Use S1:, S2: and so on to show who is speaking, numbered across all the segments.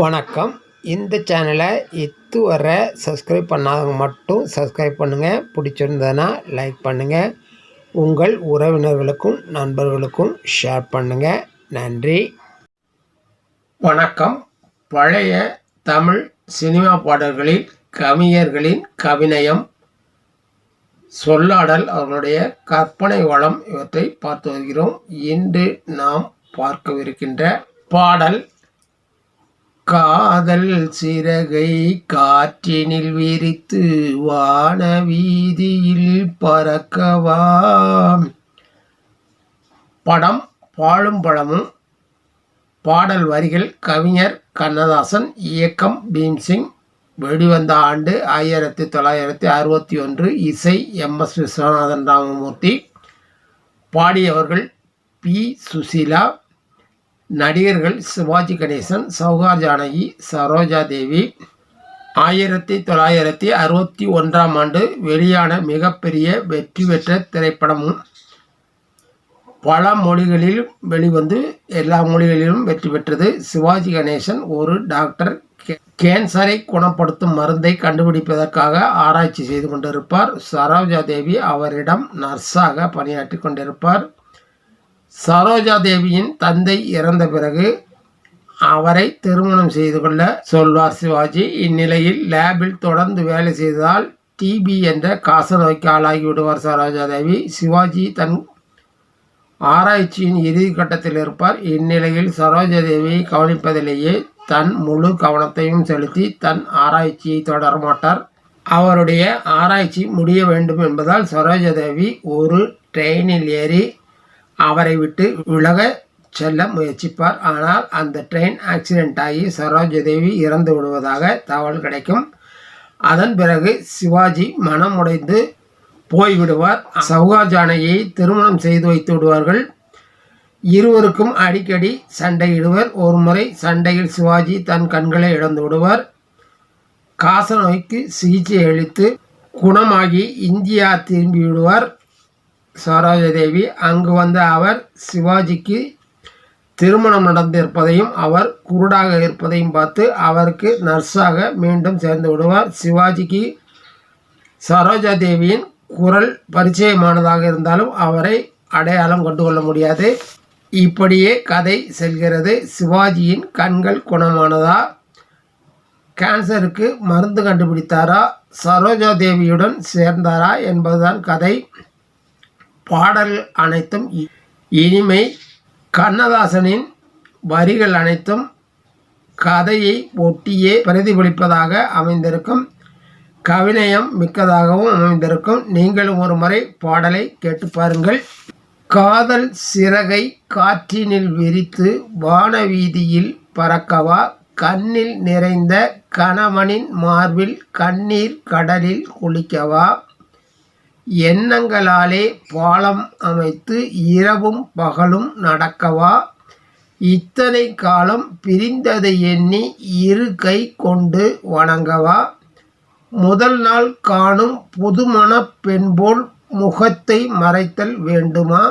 S1: வணக்கம். இந்த சேனலை இதுவரை சப்ஸ்கிரைப் பண்ணாதவங்க மட்டும் சப்ஸ்கிரைப் பண்ணுங்கள். பிடிச்சிருந்ததுன்னா லைக் பண்ணுங்கள். உங்கள் உறவினர்களுக்கும் நண்பர்களுக்கும் ஷேர் பண்ணுங்கள். நன்றி. வணக்கம். பழைய தமிழ் சினிமா பாடல்களில் கவிஞர்களின் கவிநயம், சொல்லாடல், அவர்களுடைய கற்பனை வளம் இவற்றை பார்த்து வருகிறோம். இன்று நாம் பார்க்கவிருக்கின்ற பாடல் காதல் சிறகை காற்றினில் விரித்து வான வீதியில் பறக்கவாம். படம் பாலும் பழமும். பாடல் வரிகள் கவிஞர் கண்ணதாசன், இயக்கம் பீம்சிங். வெளிவந்த ஆண்டு 1961. இசை MS விஸ்வநாதன் ராமமூர்த்தி. பாடியவர்கள் பி. சுசீலா. நடிகர்கள் சிவாஜி கணேசன், சௌகார் ஜானகி, சரோஜா தேவி. 1961 ஆண்டு வெளியான மிகப்பெரிய வெற்றி பெற்ற திரைப்படமும், பல மொழிகளில் வெளிவந்து எல்லா மொழிகளிலும் வெற்றி பெற்றது. சிவாஜி கணேசன் ஒரு டாக்டர். கேன்சரை குணப்படுத்தும் மருந்தை கண்டுபிடிப்பதற்காக ஆராய்ச்சி செய்து கொண்டிருப்பார். சரோஜா தேவி அவரிடம் நர்ஸாக பணியாற்றி கொண்டிருப்பார். சரோஜா தேவியின் தந்தை இறந்த பிறகு அவரை திருமணம் செய்து கொள்ள சொல்வார் சிவாஜி. இந்நிலையில் லேபில் தொடர்ந்து வேலை செய்ததால் டிபி என்ற காச நோய்க்கு ஆளாகி விடுவார் சரோஜா தேவி. சிவாஜி தன் ஆராய்ச்சியின் இறுதி கட்டத்தில் இருப்பார். இந்நிலையில் சரோஜா தேவியை கவனிப்பதிலேயே தன் முழு கவனத்தையும் செலுத்தி தன் ஆராய்ச்சியை தொடர மாட்டார். அவருடைய ஆராய்ச்சி முடிய வேண்டும் என்பதால் சரோஜா தேவி ஒரு ட்ரெயினில் ஏறி அவரை விட்டு விலக செல்ல முயற்சிப்பார். ஆனால் அந்த ட்ரெயின் ஆக்சிடென்ட் ஆகி சரோஜா தேவி இறந்து விடுவதாக தகவல் கிடைக்கும். அதன் பிறகு சிவாஜி மனம் உடைந்து போய்விடுவார். சௌகார் ஜானகியை திருமணம் செய்து வைத்து விடுவார்கள். இருவருக்கும் அடிக்கடி சண்டையிடுவர். ஒரு முறை சண்டையில் சிவாஜி தன் கண்களை இழந்து விடுவார். காச நோய்க்கு சிகிச்சை அளித்து குணமாகி இந்தியா திரும்பி விடுவார் சரோஜா தேவி. அங்கு வந்த அவர் சிவாஜிக்கு திருமணம் நடந்திருப்பதையும் அவர் குருடாக இருப்பதையும் பார்த்து அவருக்கு நர்ஸாக மீண்டும் சேர்ந்து விடுவார். சிவாஜிக்கு சரோஜா தேவியின் குரல் பரிச்சயமானதாக இருந்தாலும் அவரை அடையாளம் கொண்டு கொள்ள முடியாது. இப்படியே கதை செல்கிறது. சிவாஜியின் கண்கள் குணமானதா? கேன்சருக்கு மருந்து கண்டுபிடித்தாரா? சரோஜா தேவியுடன் சேர்ந்தாரா என்பதுதான் கதை. பாடல் அனைத்தும் இனிமை. கண்ணதாசனின் வரிகள் அனைத்தும் கதையை ஒட்டியே பிரதிபலிப்பதாக அமைந்திருக்கும். கவிநயம் மிக்கதாகவும் அமைந்திருக்கும். நீங்களும் ஒரு முறை பாடலை கேட்டு பாருங்கள். காதல் சிறகை காற்றினில் விரித்து வான வீதியில் பறக்கவா, கண்ணில் நிறைந்த கணவனின் மார்பில் கண்ணீர் கடலில் குளிக்கவா, எண்ணங்களாலே பாலம் அமைத்து இரவும் பகலும் நடக்கவா, இத்தனை காலம் பிரிந்ததை எண்ணி இரு கை கொண்டு வணங்கவா, முதல் நாள் காணும் புதுமண பெண்போல் முகத்தை மறைத்தல் வேண்டுமா,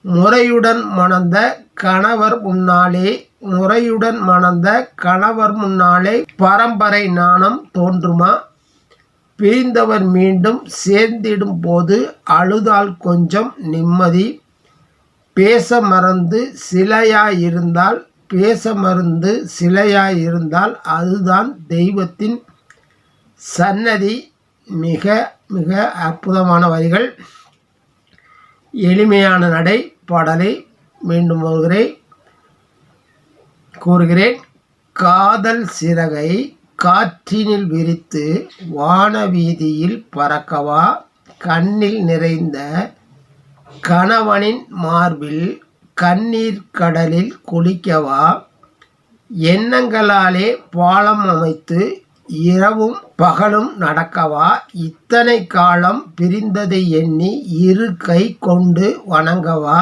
S1: முறையுடன் மணந்த கணவர் முன்னாலே முறையுடன் மணந்த கணவர் முன்னாலே பரம்பரை நாணம் தோன்றுமா, பிரிந்தவர் மீண்டும் சேர்ந்திடும் போது அழுதால் கொஞ்சம் நிம்மதி, பேச மறந்து சிலையாயிருந்தால் அதுதான் தெய்வத்தின் சன்னதி. மிக மிக அற்புதமான வரிகள், எளிமையான நடை. பாடலை மீண்டும் கூறுகிறேன். காதல் சிறகை காற்றினில் விரித்து வான வீதியில் பறக்கவா, கண்ணில் நிறைந்த கணவனின் மார்பில் கண்ணீர் கடலில் குளிக்கவா, எண்ணங்களாலே பாலம் அமைத்து இரவும் பகலும் நடக்கவா, இத்தனை காலம் பிரிந்ததை எண்ணி இரு கை கொண்டு வணங்கவா,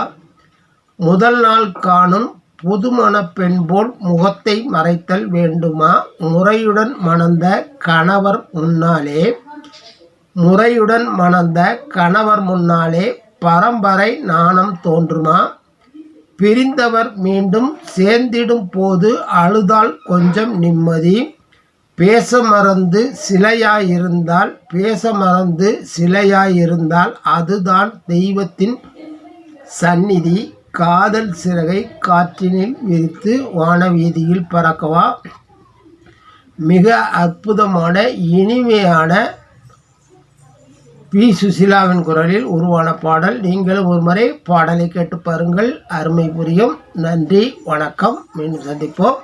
S1: முதல் நாள் காணும் புதுமண பெண் போல் முகத்தை மறைத்தல் வேண்டுமா, முறையுடன் மணந்த கணவர் முன்னாலே பரம்பரை நாணம் தோன்றுமா, பிரிந்தவர் மீண்டும் சேர்ந்திடும் போது அழுதால் கொஞ்சம் நிம்மதி. பேச மறந்து சிலையாயிருந்தால் அதுதான் தெய்வத்தின் சந்நிதி. காதல் சிறகை காற்றினில் விரித்து வானவீதியில் பறக்கவா. மிக அற்புதமான இனிமையான பி. சுசீலாவின் குரலில் உருவான பாடல். நீங்களும் ஒரு முறை பாடலை கேட்டு பாருங்கள், அருமை புரியும். நன்றி, வணக்கம். மீண்டும் சந்திப்போம்.